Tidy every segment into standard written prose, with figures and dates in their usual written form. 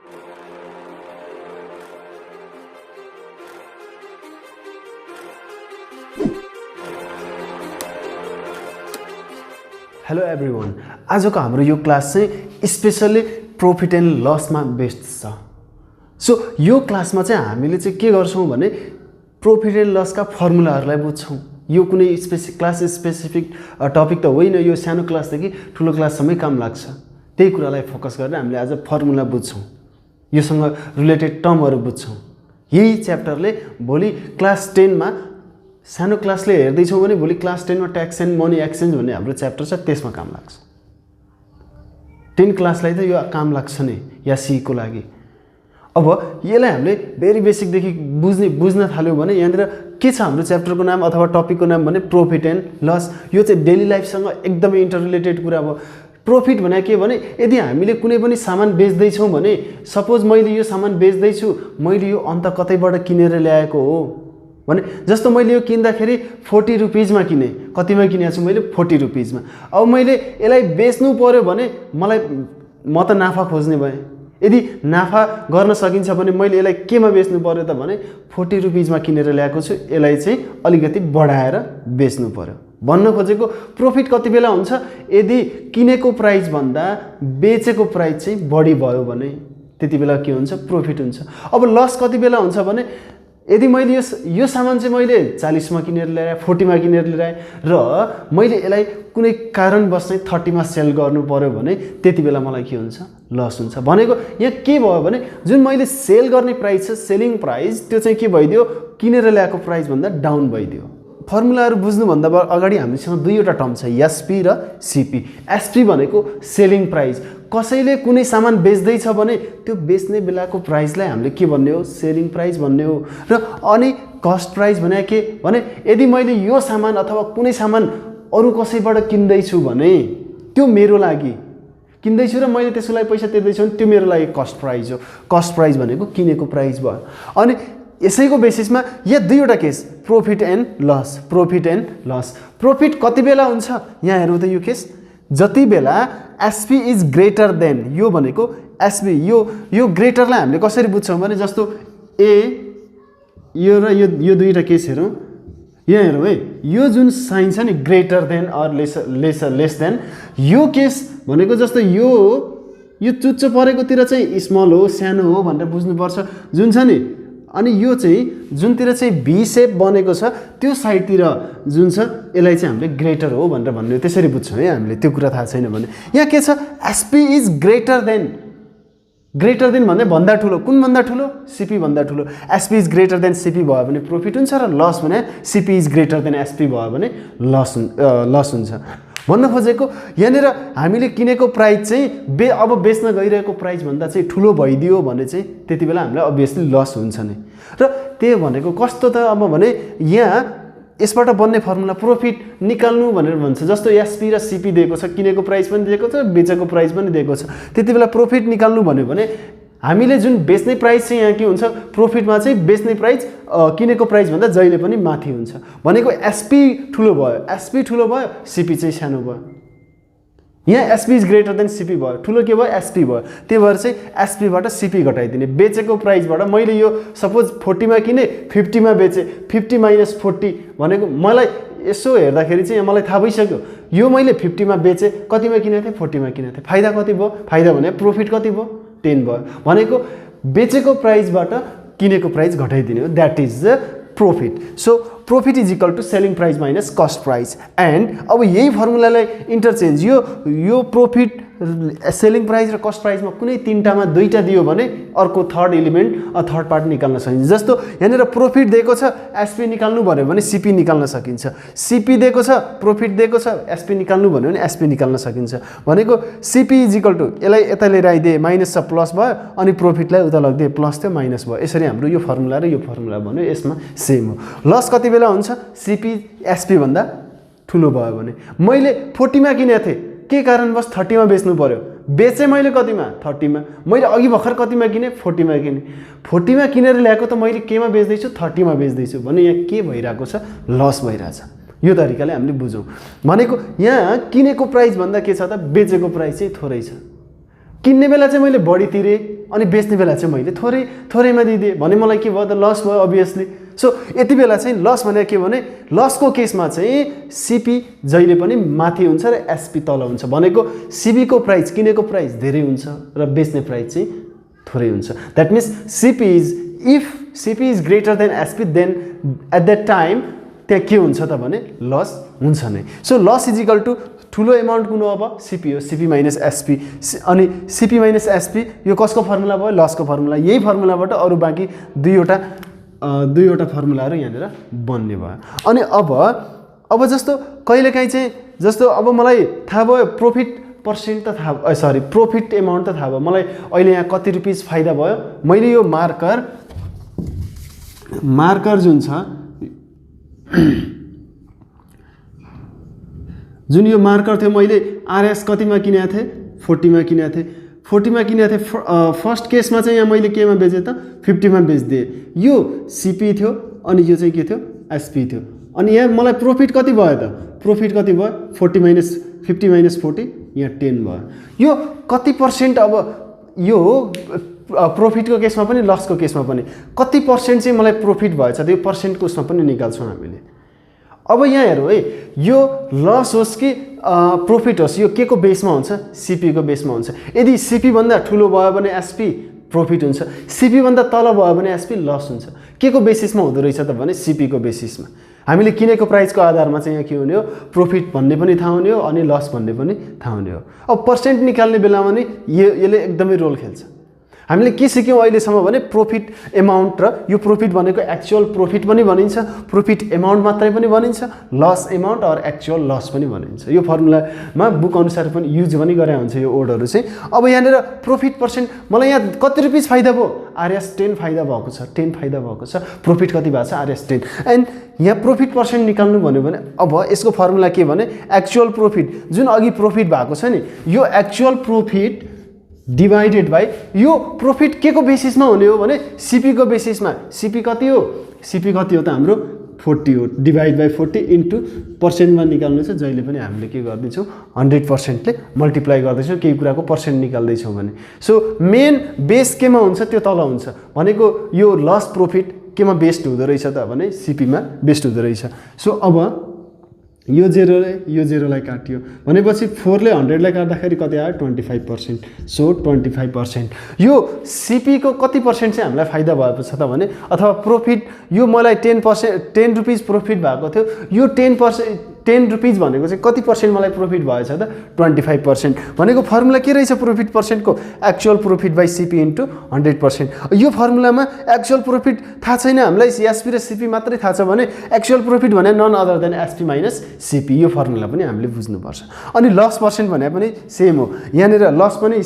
Hello everyone, आजको हाम्रो यो क्लास चाहिँ स्पेसल्ली प्रॉफिट एन्ड लसमा बेस्ड छ। सो यो क्लासमा चाहिँ हामीले चाहिँ के गर्छौं भने प्रॉफिट एन्ड लसका फर्मुलाहरूलाई बुझ्छौं। यो कुनै क्लास स्पेसिफिक टपिक त होइन, यो सानो क्लासदेखि ठुलो क्लाससम्मै काम लाग्छ। त्यही कुरालाई फोकस गरेर हामीले आज फर्मुला बुझ्छौं, योसँग रिलेटेड टर्महरू बुझ्छौं। यही च्याप्टरले भोलि क्लास 10 मा सानो क्लासले हेर्दैछौँ भने भोलि क्लास 10 मा ट्याक्स एन्ड मनी एक्सचेन्ज भन्ने हाम्रो च्याप्टर छ, त्यसमा काम लाग्छ। 10 क्लासलाई त यो काम लाग्छ नै या सी को लागि। अब यसलाई हामीले भेरी बेसिकदेखि बुझ्न थाल्यौँ भने यहाँनिर के छ हाम्रो च्याप्टरको नाम अथवा टपिकको नाम भने प्रॉफिट एन्ड लस। यो चाहिँ डेली लाइफसँग एकदमै इन्टररिलेटेड कुरा हो। प्रॉफिट भने के भने यदि हामीले कुनै पनि सामान बेच्दैछौँ भने सपोज मैले यो सामान बेच्दैछु, मैले यो अन्त कतैबाट किनेर ल्याएको हो भने, जस्तो मैले यो किन्दाखेरि 40 रुपीजमा किने, कतिमा किनेको छु मैले 40 रुपीजमा। अब मैले यसलाई बेच्नु पर्यो भने म त नाफा खोज्ने भएँ। यदि नाफा गर्न सकिन्छ भने मैले यसलाई केमा बेच्नु पर्यो त भने 40 रुपीजमा किनेर ल्याएको छु, यसलाई चाहिँ अलिकति बढाएर बेच्नु पर्यो। भन्न खोजेको प्रॉफिट कति बेला हुन्छ यदि किनेको प्राइस भन्दा बेचेको प्राइस चाहिँ बढी भयो भने त्यति बेला के हुन्छ, प्रॉफिट हुन्छ। अब लस कति बेला हुन्छ भने यदि मैले यो सामान चाहिँ मैले 40 मा किनेर ल्याएँ, 40 मा किनेर ल्याएँ र मैले यसलाई कुनै कारणवश चाहिँ 30 मा सेल गर्नु पर्यो भने त्यति बेला मलाई के हुन्छ, लस हुन्छ। भनेको यहाँ के भयो भने जुन मैले सेल गर्ने प्राइस छ, सेलिङ प्राइस, त्यो चाहिँ के भइदियो, किनेर ल्याएको प्राइस भन्दा डाउन भइदियो। फर्मुलाहरू बुझ्नुभन्दा अगाडि हामीसँग दुईवटा टर्म छ, एसपी र सीपी। एसपी भनेको सेलिङ प्राइस। कसैले कुनै सामान बेच्दैछ भने त्यो बेच्ने बेलाको प्राइसलाई हामीले के भन्ने हो, सेलिङ प्राइस भन्ने हो। र अनि कस्ट प्राइस भने के भने यदि मैले यो सामान अथवा कुनै सामान अरू कसैबाट किन्दैछु भने त्यो मेरो लागि किन्दैछु र मैले त्यसको लागि पैसा तिर्दैछु भने त्यो मेरो लागि कस्ट प्राइस हो। कस्ट प्राइस भनेको किनेको प्राइस भयो। अनि यसैको बेसिसमा यहाँ दुईवटा case, profit and loss. Profit and loss, profit कति बेला हुन्छ यहाँ हेरौँ त। यो केस जति बेला एसपी इज ग्रेटर देन, यो भनेको एसपी, यो ग्रेटरलाई हामीले कसरी बुझ्छौँ भने जस्तो ए यो र यो दुईवटा केस हेरौँ। यहाँ हेरौँ है, यो जुन साइन छ नि greater than or less than, यो केस भनेको जस्तो यो चुच्चो परेकोतिर चाहिँ स्मल हो, सानो हो भनेर बुझ्नुपर्छ जुन छ नि। अनि यो चाहिँ जुनतिर चाहिँ भी सेप बनेको छ त्यो साइडतिर जुन छ यसलाई चाहिँ हामीले ग्रेटर हो भनेर भन्ने, त्यसरी बुझ्छौँ है हामीले। त्यो कुरा थाहा छैन भने यहाँ के छ, SP is greater then. Greater than भन्दा ठुलो, कुन भन्दा ठुलो, सीपी भन्दा ठुलो। SP is greater then CP भयो भने प्रॉफिट हुन्छ र लस भने CP is greater than SP भयो भने लस हुन्छ। भन्न खोजेको यहाँनिर हामीले किनेको प्राइस चाहिँ अब बेच्न गइरहेको प्राइस भन्दा चाहिँ ठुलो भइदियो भने चाहिँ त्यति बेला हामीलाई अभियसली लस हुन्छ नै। र त्यही भनेको कस्तो त अब भने यहाँ यसबाट बन्ने फर्मुला प्रॉफिट निकाल्नु भनेर भन्छ। जस्तो एसपी र सीपी दिएको छ, किनेको प्राइस पनि दिएको छ, बेचेको प्राइस पनि दिएको छ। त्यति बेला प्रॉफिट निकाल्नु भन्यो भने हामीले जुन बेच्ने प्राइस चाहिँ यहाँ के हुन्छ, प्रॉफिटमा चाहिँ बेच्ने प्राइस किनेको प्राइस भन्दा जहिले पनि माथि हुन्छ। भनेको एसपी ठुलो भयो, एसपी ठुलो भयो, सीपी चाहिँ सानो भयो। यहाँ SP is greater then CP भयो, ठुलो के भयो, एसपी भयो। त्यही भएर चाहिँ एसपीबाट सीपी घटाइदिने। बेचेको प्राइसबाट मैले यो सपोज 40 मा किने, 50 मा बेचेँ, 50 माइनस 40 भनेको मलाई यसो हेर्दाखेरि चाहिँ मलाई थाहा भइसक्यो यो मैले 50 मा बेचेँ, कतिमा किनेको थिएँ, 40 मा किनेको थिएँ। फाइदा कति भयो, फाइदा भने प्रॉफिट कति भयो, 10 भयो। भनेको बेचेको प्राइसबाट किनेको प्राइस घटाइदिने हो, that is the profit. So profit is equal to selling price minus cost price. And अब यही फर्मुलालाई इन्टरचेन्ज, यो प्रॉफिट सेलिङ प्राइस र कस्ट प्राइसमा कुनै तीनटामा दुईटा दियो भने अर्को थर्ड एलिमेन्ट थर्ड पार्ट निकाल्न सकिन्छ। जस्तो यहाँनिर प्रॉफिट दिएको छ, एसपी निकाल्नु भन्यो भने सीपी निकाल्न सकिन्छ। सीपी दिएको छ, प्रॉफिट दिएको छ, एसपी निकाल्नु भन्यो भने एसपी निकाल्न सकिन्छ। भनेको सीपी इज इक्वल टू यसलाई यता लिएर आइदिए माइनस छ प्लस भयो, अनि प्रॉफिटलाई उता लगिदिए प्लस थियो माइनस भयो। यसरी हाम्रो यो फर्मुला र यो फर्मुला भन्यो यसमा सेम हो। लस कति बेला हुन्छ, सीपी एसपी भन्दा ठुलो भयो भने। मैले 40 मा किनेको थिएँ, के कारणवश 30 मा बेच्नु पर्यो, बेचेँ मैले कतिमा, 30 मा। मैले अघि भर्खर कतिमा किने, 40 मा किने। 40 मा किनेर ल्याएको त मैले केमा बेच्दैछु, 30 मा बेच्दैछु भने यहाँ के भइरहेको छ, लस भइरहेछ। यो तरिकाले हामीले बुझौँ। भनेको यहाँ किनेको प्राइस भन्दा के छ त, बेचेको प्राइस चाहिँ थोरै छ। किन्ने बेला चाहिँ मैले बढी तिरेँ अनि बेच्ने बेला चाहिँ मैले थोरैमा दिदिएँ भने मलाई के भयो त लस भयो अभियसली। सो यति बेला चाहिँ लस भनेको के भने लसको केसमा चाहिँ सिपी जहिले पनि माथि हुन्छ र एसपी तल हुन्छ भनेको सिपीको प्राइस किनेको प्राइस धेरै हुन्छ र बेच्ने प्राइस चाहिँ थोरै हुन्छ। That means if CP is greater than SP then at that time त्यहाँ के हुन्छ त भने लस हुन्छ नै। So loss is equal to ठुलो एमाउन्ट कुन हो अब सिपी हो, सिपी माइनस एसपी। अनि सिपी माइनस एसपी यो कसको फर्मुला भयो लसको फर्मुला। यही फर्मुलाबाट अरू बाँकी दुईवटा फर्मुलाहरू यहाँनिर बन्ने भयो। अनि अब जस्तो कहिलेकाहीँ चाहिँ जस्तो अब मलाई थाहा भयो प्रॉफिट पर्सेन्ट त थाहा सरी प्रॉफिट एमाउन्ट त थाहा भयो मलाई अहिले यहाँ कति रुपिस फाइदा भयो। मैले यो मार्कर जुन छ जुन यो मार्कर थियो मैले आरएस कतिमा किनेको थिएँ 40 मा किनेको थिएँ 40 मा किनेको थिएँ। फर्स्ट केसमा चाहिँ यहाँ मैले केमा बेचेँ त 50 मा बेचिदिएँ। यो सिपी थियो अनि यो चाहिँ के थियो एसपी थियो। अनि यहाँ मलाई प्रॉफिट कति भयो त प्रॉफिट कति भयो 50 माइनस 40 यहाँ 10 भयो। यो कति पर्सेन्ट अब यो प्रॉफिटको केसमा पनि लसको केसमा पनि कति पर्सेन्ट चाहिँ मलाई प्रॉफिट भएछ त्यो पर्सेन्टको उसमा पनि निकाल्छौँ हामीले। अब यहाँ हेरौँ है यो लस होस् कि प्रॉफिट होस् यो के को बेसमा हुन्छ सिपी को बेसमा हुन्छ। यदि सिपी भन्दा ठुलो भयो भने एसपी प्रॉफिट हुन्छ, सिपी भन्दा तल भयो भने एसपी लस हुन्छ। के को बेसिसमा हुँदो रहेछ त भने सिपी को बेसिसमा। हामीले किनेको प्राइसको आधारमा चाहिँ यहाँ के हुने हो प्रॉफिट भन्ने पनि थाहा हुने हो अनि लस भन्ने पनि थाहा हुने हो। अब पर्सेन्ट निकाल्ने बेलामा नि यसले एकदमै रोल खेल्छ। हामीले के सिक्यौँ अहिलेसम्म भने प्रॉफिट एमाउन्ट र यो प्रॉफिट भनेको एक्चुअल प्रॉफिट पनि भनिन्छ, प्रॉफिट एमाउन्ट मात्रै पनि भनिन्छ, लस एमाउन्ट और एक्चुअल लस पनि भनिन्छ। यो फर्मुलामा बुक अनुसार पनि युज पनि गरे हुन्छ यो वर्डहरु चाहिँ। अब यहाँनिर प्रॉफिट पर्सेन्ट मलाई यहाँ कति रुपैयाँ फाइदा भयो आरएस 10 फाइदा भएको छ 10 फाइदा भएको छ। प्रॉफिट कति भएको छ आरएस 10 एन्ड यहाँ प्रॉफिट पर्सेन्ट निकाल्नु भन्यो भने अब यसको फर्मुला के भने एक्चुअल प्रॉफिट जुन अघि प्रॉफिट भएको छ नि यो एक्चुअल प्रॉफिट डिवाइडेड बाई यो प्रॉफिट के को बेसिसमा हुने हो भने सीपी को बेसिसमा। सीपी कति हो त हाम्रो 40 हो डिवाइड बाई 40 इन्टु पर्सेन्टमा निकाल्नु छ। जहिले पनि हामीले के गर्दैछौँ 100% ले मल्टिप्लाई गर्दैछौँ केही कुराको पर्सेन्ट निकाल्दैछौँ भने। सो मेन बेस केमा हुन्छ त्यो तल हुन्छ भनेको यो लस प्रॉफिट केमा बेस्ड हुँदो रहेछ त भने सीपीमा बेस्ड हुँदो रहेछ। सो अब यो जेरोलाई काट्यो भनेपछि 4 ले 100 लाई काट्दाखेरि कति आयो 25%। सो 25% यो सीपी को कति पर्सेन्ट चाहिँ हामीलाई फाइदा भएको छ त भने अथवा प्रॉफिट यो मलाई 10 रुपीस प्रॉफिट भएको थियो यो 10 रुपीस भनेको चाहिँ कति पर्सेन्ट मलाई प्रॉफिट भएछ त 25% भनेको फर्मुला के रहेछ प्रॉफिट पर्सेन्टको actual profit by CP into 100%। यो फर्मुलामा एक्चुअल प्रॉफिट थाहा छैन हामीलाई एसपी र सीपी मात्रै थाहा छ भने एक्चुअल प्रॉफिट भने none other than SP minus CP यो फर्मुला पनि हामीले बुझ्नुपर्छ। अनि लस पर्सेन्ट भने पनि सेम हो यहाँनिर लस पनि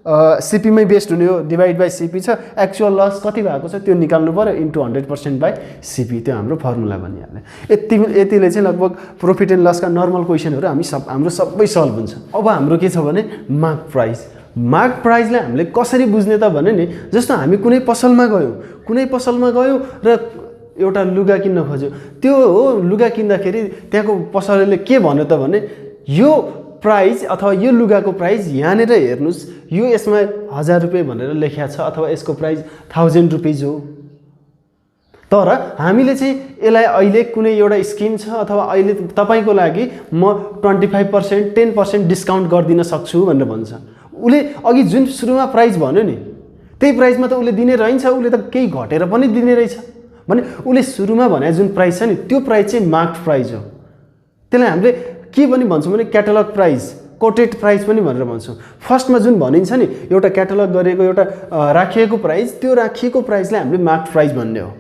सीपी मै बेस्ड हुने हो डिवाइड बाई सीपी छ। एक्चुअल लस कति भएको छ त्यो निकाल्नु पर्यो इन्टु 100% बाई सीपी त्यो हाम्रो फर्मुला बनिहाल्यो। यतिले चाहिँ लगभग प्रॉफिट एन्ड लसका नर्मल क्वेसनहरू हाम्रो सबै सल्भ हुन्छ। अब हाम्रो के छ भने मार्क प्राइसलाई हामीले कसरी बुझ्ने त भने नि जस्तो हामी कुनै पसलमा गयौँ र एउटा लुगा किन्न खोज्यो त्यो हो लुगा किन्दाखेरि त्यहाँको पसलेले के भन्यो त भने यो प्राइस अथवा यो लुगाको प्राइस यहाँनिर हेर्नुस् यो यसमा 1000 रुपैयाँ भनेर लेखिया छ अथवा यसको प्राइस 1000 रुपीज हो। तर हामीले चाहिँ यसलाई अहिले कुनै एउटा स्किम छ अथवा अहिले तपाईको लागि म 25% 10% डिस्काउन्ट गरिदिन सक्छु भनेर भन्छ। उले अघि जुन सुरुमा प्राइस भन्यो नि त्यही प्राइसमा त उले दिने रहन्छ उले त केही घटेर पनि दिने रहेछ भने उले सुरुमा भने जुन प्राइस छ नि त्यो प्राइस चाहिँ मार्क्ड प्राइस हो। त्यसलाई हामीले के पनि भन्छौँ भने क्याटलग प्राइस कोटेड प्राइस पनि भनेर भन्छौँ। फर्स्टमा जुन भनिन्छ नि एउटा क्याटलग गरेको एउटा राखिएको प्राइस त्यो राखिएको प्राइसलाई हामीले मार्क्ड प्राइस भन्ने हो।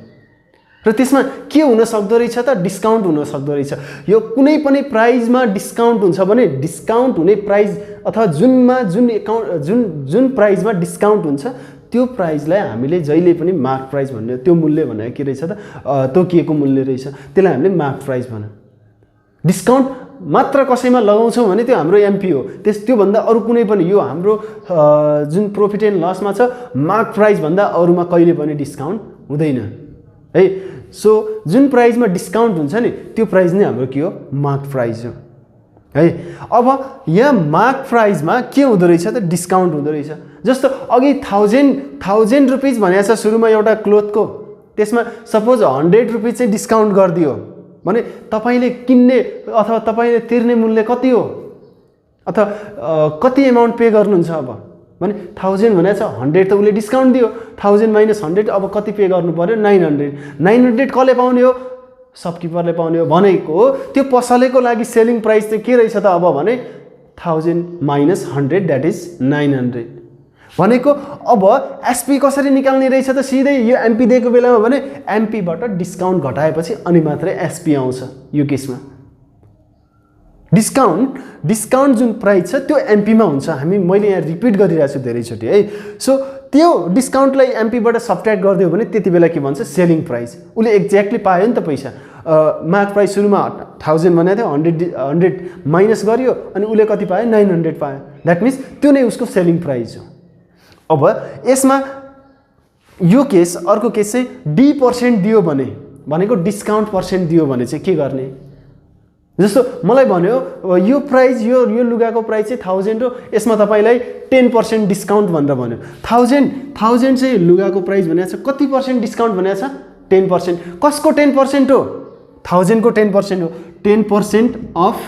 र त्यसमा के हुन सक्दो रहेछ त डिस्काउन्ट हुन सक्दो रहेछ। यो कुनै पनि प्राइसमा डिस्काउन्ट हुन्छ भने डिस्काउन्ट हुने प्राइस अथवा जुन प्राइसमा डिस्काउन्ट हुन्छ त्यो प्राइसलाई हामीले जहिले पनि मार्क प्राइस भन्ने त्यो मूल्य भनेको के रहेछ त तोकिएको मूल्य रहेछ त्यसलाई हामीले मार्क प्राइस भन्यो। डिस्काउन्ट मात्र कसैमा लगाउँछौँ भने त्यो हाम्रो एमपी हो त्यो भन्दा अरू कुनै पनि यो हाम्रो जुन प्रॉफिट एन्ड लसमा छ मार्क प्राइस भन्दा अरूमा कहिले पनि डिस्काउन्ट हुँदैन है। सो जुन प्राइसमा डिस्काउन्ट हुन्छ नि त्यो प्राइस नै हाम्रो के हो मार्क प्राइस हो है। अब यहाँ मार्क प्राइसमा के हुँदो रहेछ त डिस्काउन्ट हुँदो रहेछ। जस्तो अघि 1000 रुपिज भनेको छ सुरुमा एउटा क्लोथको, त्यसमा सपोज 100 रुपिज चाहिँ डिस्काउन्ट गरिदियो भने तपाईले किन्ने अथवा तपाईले तिर्ने मूल्य कति हो अथवा कति एमाउन्ट पे गर्नुहुन्छ अब भने 1000 भनेको छ 100 त उसले डिस्काउन्ट दियो, 1000 माइनस 100 अब कति पे गर्नु पर्यो 900 कसले पाउने हो शपकिपरले पाउने हो भनेको त्यो पसलेको लागि सेलिङ प्राइस चाहिँ के रहेछ त अब भने 1000 माइनस 100 द्याट इज 900 भनेको। अब एसपी कसरी निकाल्ने रहेछ त सिधै यो एमपी दिएको बेलामा भने एमपीबाट डिस्काउन्ट घटाएपछि अनि मात्रै एसपी आउँछ। यो केसमा डिस्काउन्ट जुन प्राइस छ त्यो एमपीमा हुन्छ। मैले यहाँ रिपिट गरिरहेको छु धेरैचोटि है। सो त्यो डिस्काउन्टलाई एमपीबाट सब्ट्र्याक्ट गरिदियो भने त्यति बेला के भन्छ सेलिङ प्राइस। उसले एक्ज्याक्टली पायो नि त पैसा। मार्क प्राइस सुरुमा 1000 भनेको थियो, 100 माइनस गरियो अनि उसले कति पायो 900 पायो। द्याट मिन्स त्यो नै उसको सेलिङ प्राइस हो। अब यसमा यो केस अर्को केस चाहिँ D% दियो भनेको डिस्काउन्ट पर्सेन्ट दियो भने चाहिँ के गर्ने। जस्तो मलाई भन्यो यो प्राइस यो लुगाको प्राइस चाहिँ 1000 हो, यसमा तपाईलाई 10% डिस्काउन्ट भनेर भन्यो। 1000 चाहिँ लुगाको प्राइस भनेको छ, कति पर्सेन्ट डिस्काउन्ट भनेको छ 10%। कसको 10% हो 1000 को 10% हो। 10% अफ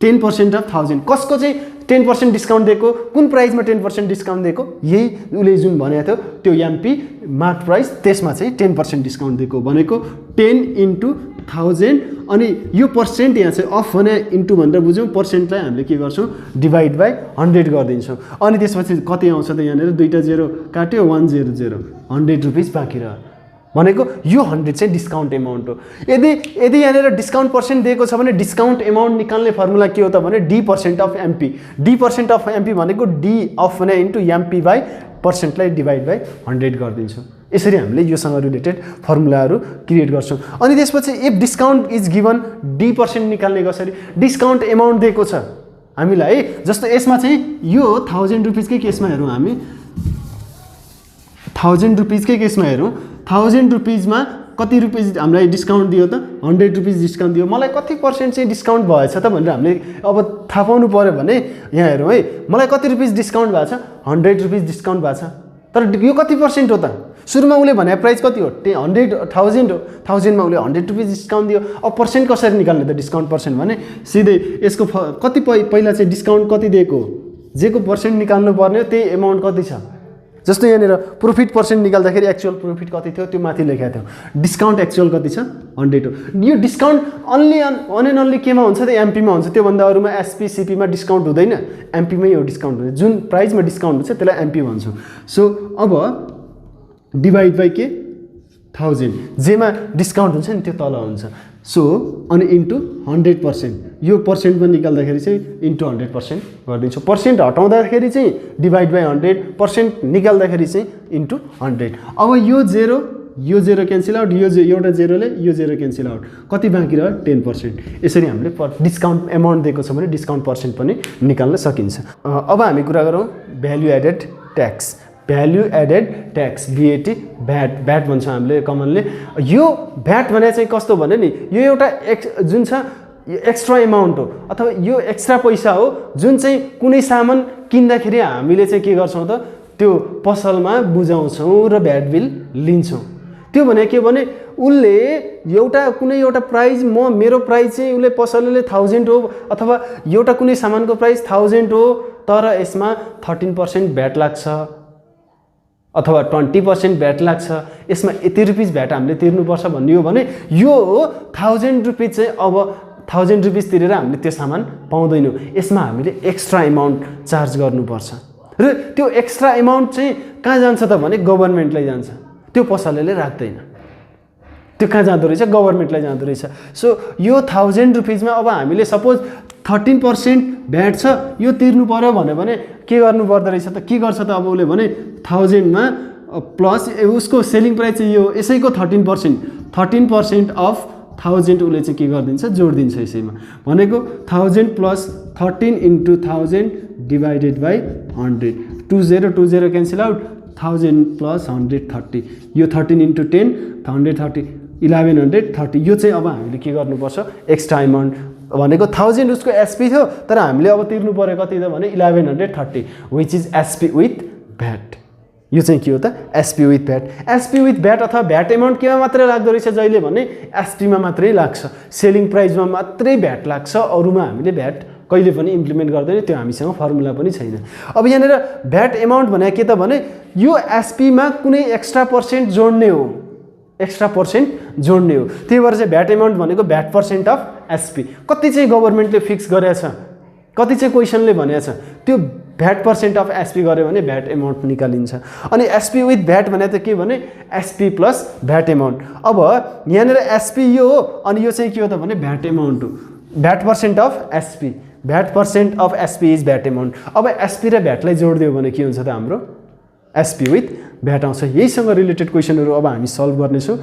1000 कसको चाहिँ 10% डिस्काउन्ट दिएको, कुन प्राइसमा 10% डिस्काउन्ट दिएको, यही उसले जुन भनेको थियो त्यो एमपी मार्क प्राइस त्यसमा चाहिँ 10% डिस्काउन्ट दिएको भनेको 10 × 1000 अनि यो पर्सेन्ट यहाँ चाहिँ अफ भने इन्टु भनेर बुझौँ, पर्सेन्टलाई हामीले के गर्छौँ डिभाइड बाई 100 गरिदिन्छौँ। अनि त्यसपछि कति आउँछ त यहाँनिर दुईटा जेरो काट्यो 100 100 रुपिज बाँकी रह्यो भनेको यो 100 चाहिँ डिस्काउन्ट एमाउन्ट हो। यदि यहाँनिर डिस्काउन्ट पर्सेन्ट दिएको छ भने डिस्काउन्ट एमाउन्ट निकाल्ने फर्मुला के हो त भने D% of MP. D% of MP भनेको D अफ भने इन्टु एमपी बाई पर्सेन्टलाई डिभाइड बाई 100 गरिदिन्छौँ। यसरी हामीले योसँग रिलेटेड फर्मुलाहरू क्रिएट गर्छौँ। अनि त्यसपछि if discount is given D% निकाल्ने कसरी, डिस्काउन्ट एमाउन्ट दिएको छ हामीलाई। जस्तो यसमा चाहिँ यो 1000 रुपिजकै केसमा हेरौँ हामी, 1000 रुपिजकै केसमा हेरौँ। 1000 रुपिजमा कति रुपिज हामीलाई डिस्काउन्ट दियो त 100 रुपिज डिस्काउन्ट दियो। मलाई कति पर्सेन्ट चाहिँ डिस्काउन्ट भएछ त भनेर हामीले अब थाहा पाउनु पऱ्यो भने यहाँ हेरौँ है, मलाई कति रुपिज डिस्काउन्ट भएको छ 100 रुपिज डिस्काउन्ट भएको छ। तर यो कति पर्सेन्ट हो त, सुरुमा उसले भने प्राइस कति हो 1000 हो, 1000 मा उसले 100 रुपिज डिस्काउन्ट दियो। अब पर्सेन्ट कसरी निकाल्ने त डिस्काउन्ट पर्सेन्ट भने सिधै यसको कति पहिला चाहिँ डिस्काउन्ट कति दिएको जेको पर्सेन्ट निकाल्नु पर्ने हो त्यही एमाउन्ट कति छ। जस्तो यहाँनिर प्रोफिट पर्सेन्ट निकाल्दाखेरि एक्चुअल प्रोफिट कति थियो त्यो माथि लेखेको थियो, डिस्काउन्ट एक्चुअल कति छ 100 हो। यो डिस्काउन्ट अन एन्ड अन्ली केमा हुन्छ त एमपीमा हुन्छ, त्योभन्दा अरूमा एसपी सीपीमा डिस्काउन्ट हुँदैन, एमपीमै हो डिस्काउन्ट हुन्छ। जुन प्राइसमा डिस्काउन्ट हुन्छ त्यसलाई एमपी भन्छौँ। सो अब डिभाइड बाई के 1000 जेमा डिस्काउन्ट हुन्छ नि त्यो तल हुन्छ। सो अनि इन्टु 100%, यो पर्सेन्टमा निकाल्दाखेरि चाहिँ इन्टु 100% गरिदिन्छौँ। पर्सेन्ट हटाउँदाखेरि चाहिँ डिभाइड बाई 100, पर्सेन्ट निकाल्दाखेरि चाहिँ इन्टु 100। अब यो जेरो क्यान्सल आउट, यो एउटा जेरोले यो जेरो क्यान्सल आउट, कति बाँकी रह्यो 10%। यसरी हामीले डिस्काउन्ट एमाउन्ट दिएको छ भने डिस्काउन्ट पर्सेन्ट पनि निकाल्न सकिन्छ। अब हामी कुरा गरौँ value added tax. Value added tax VAT, VAT भन्छौँ हामीले कमनली। यो भ्याट भने चाहिँ कस्तो भने नि यो एउटा जुन छ एक्स्ट्रा एमाउन्ट हो अथवा यो एक्स्ट्रा पैसा हो जुन चाहिँ कुनै सामान किन्दाखेरि हामीले चाहिँ के गर्छौँ त त्यो पसलमा बुझाउँछौँ र भ्याट बिल लिन्छौँ। त्यो भने के भने उसले कुनै एउटा प्राइस मेरो प्राइस चाहिँ उसले पसलले 1000 हो अथवा एउटा कुनै सामानको प्राइस 1000 हो तर यसमा 13% भ्याट लाग्छ अथवा 20% भ्याट लाग्छ, यसमा यति रुपिस भ्याट हामीले तिर्नुपर्छ भन्ने हो भने यो 1000 रुपिस चाहिँ अब 1000 रुपिस तिरेर हामीले त्यो सामान पाउँदैनौँ, यसमा हामीले एक्स्ट्रा एमाउन्ट चार्ज गर्नुपर्छ। र त्यो एक्स्ट्रा एमाउन्ट चाहिँ कहाँ जान्छ त भने गभर्नमेन्टलाई जान्छ, त्यो पसलले राख्दैन। त्यो कहाँ जाँदो रहेछ गभर्नमेन्टलाई जाँदो रहेछ। सो यो 1000 रुपिसमा अब हामीले सपोज 13% भ्याट छ यो तिर्नु पर्यो भने के गर्नु पर्दो रहेछ त, के गर्छ त अब उसले भने 1000 मा प्लस उसको सेलिङ प्राइस चाहिँ यो यसैको 13% अफ 1000 उसले चाहिँ के गरिदिन्छ जोडिदिन्छ यसैमा भनेको 1000 plus 13 × 1000 divided by 100, 20 cancel out, 1000 plus 130, यो 13 × 10 130, 1130। यो चाहिँ अब हामीले के गर्नुपर्छ एक्स्ट्रा एमाउन्ट भनेको 1000 उसको एसपी थियो, तर हामीले अब तिर्नु पर्यो कति त भने 1130, which is SP with VAT. यो चाहिँ के हो त? SP with VAT. SP with VAT अथवा भ्याट एमाउन्ट केमा मात्रै लाग्दो रहेछ जहिले भने एसपीमा मात्रै लाग्छ, सेलिङ प्राइसमा मात्रै भ्याट लाग्छ, अरूमा हामीले भ्याट कहिले पनि इम्प्लिमेन्ट गर्दैन, त्यो हामीसँग फर्मुला पनि छैन। अब यहाँनिर भ्याट एमाउन्ट भने के त भने यो एसपीमा कुनै एक्स्ट्रा पर्सेन्ट जोड्ने हो, एक्स्ट्रा पर्सेन्ट जोड्ने हो। त्यही भएर चाहिँ भ्याट एमाउन्ट भनेको भ्याट पर्सेन्ट अफ एसपी। कति चाहिँ गभर्मेन्टले फिक्स गरेको छ, कति चाहिँ क्वेसनले भनेको छ, त्यो भ्याट पर्सेन्ट अफ एसपी गऱ्यो भने भ्याट एमाउन्ट निकालिन्छ। अनि एसपी विथ भ्याट भने त के भने एसपी प्लस भ्याट एमाउन्ट। अब यहाँनिर एसपी यो हो अनि यो चाहिँ के हो त भने भ्याट एमाउन्ट हो, VAT percent of SP, VAT percent of SP is VAT amount. अब एसपी र भ्याटलाई जोडिदियो भने के हुन्छ त हाम्रो एसपी विथ भ्याट आउँछ। यहीसँग रिलेटेड क्वेसनहरू अब हामी सल्भ गर्नेछौँ।